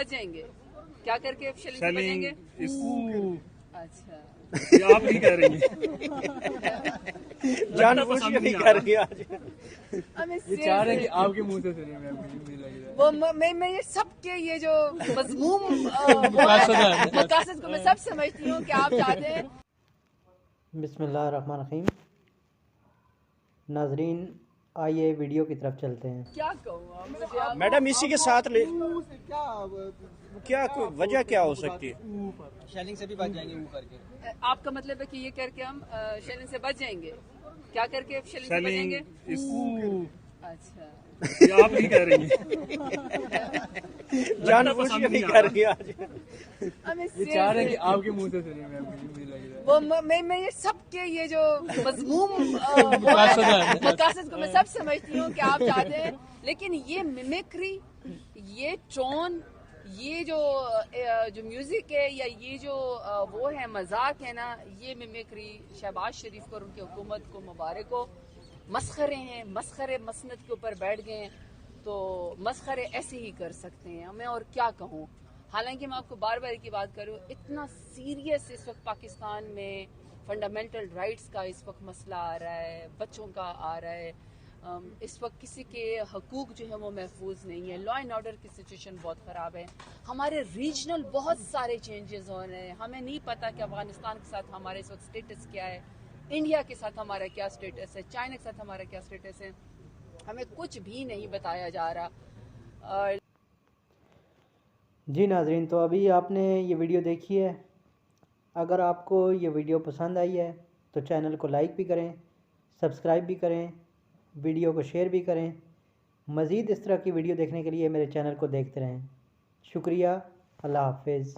बच जाएंगे, क्या करके शेलिंग से बचेंगे? अच्छा, ये आप नहीं कह रही हैं। जानबूझ के नहीं कर रही आज। ये चाह रहे हैं कि आपके मुंह से सुने, मैं मुझे लग रहा है। वो मैं ये सबके ये जो मजमूम मकासद को मैं सब समझती हूँ कि आप चाहते हैं। बिस्मिल्लाहिर्रहमानिर्रहीम। नाजरीन, आइए वीडियो की तरफ चलते हैं। क्या कहूँ मुझे आप मैडम इसी के साथ क्या वजह क्या हो सकती है? शेलिंग से भी बच जाएंगे वो करके। आपका मतलब है कि ये करके हम शेलिंग से बच जाएंगे, क्या करके शेलिंग से बचेंगे? अच्छा, ये आप नहीं कह रही हैं। जानबूझ के नहीं कर रही आज। ये चाह रहे हैं कि आपके मुंह से सुने, मैं मुझे लग रहा है। वो मैं ये सबके ये जो मजमूम मकासद को मैं सब समझती हूँ कि आप चाहते हैं, लेकिन ये मिमिक्री, ये टोन, ये जो म्यूजिक है या ये जो वो है मजाक है ना, ये मिमिक्री शहबाज शरीफ को और उनकी हुकूमत को मुबारक हो। मस्खरे हैं, मस्खरे मसनद के ऊपर बैठ गए हैं, तो मस्खरे ऐसे ही कर सकते हैं। मैं और क्या कहूँ। हालांकि मैं आपको बार बार की बात करूँ, इतना सीरियस इस वक्त पाकिस्तान में फंडामेंटल राइट्स का इस वक्त मसला आ रहा है, बच्चों का आ रहा है। इस वक्त किसी के हकूक जो है वो महफूज नहीं है, लॉ एंड ऑर्डर की सिचुएशन बहुत ख़राब है। हमारे रीजनल बहुत सारे चेंजेस हो रहे हैं, हमें नहीं पता कि अफगानिस्तान के साथ हमारे इस वक्त स्टेटस क्या है, इंडिया के साथ हमारा क्या स्टेटस है, चाइना के साथ हमारा क्या स्टेटस है, हमें कुछ भी नहीं बताया जा रहा। जी नाजरीन, तो अभी आपने ये वीडियो देखी है। अगर आपको ये वीडियो पसंद आई है तो चैनल को लाइक भी करें, सब्सक्राइब भी करें, वीडियो को शेयर भी करें। मज़ीद इस तरह की वीडियो देखने के लिए मेरे चैनल को देखते रहें। शुक्रिया। अल्लाह हाफिज़।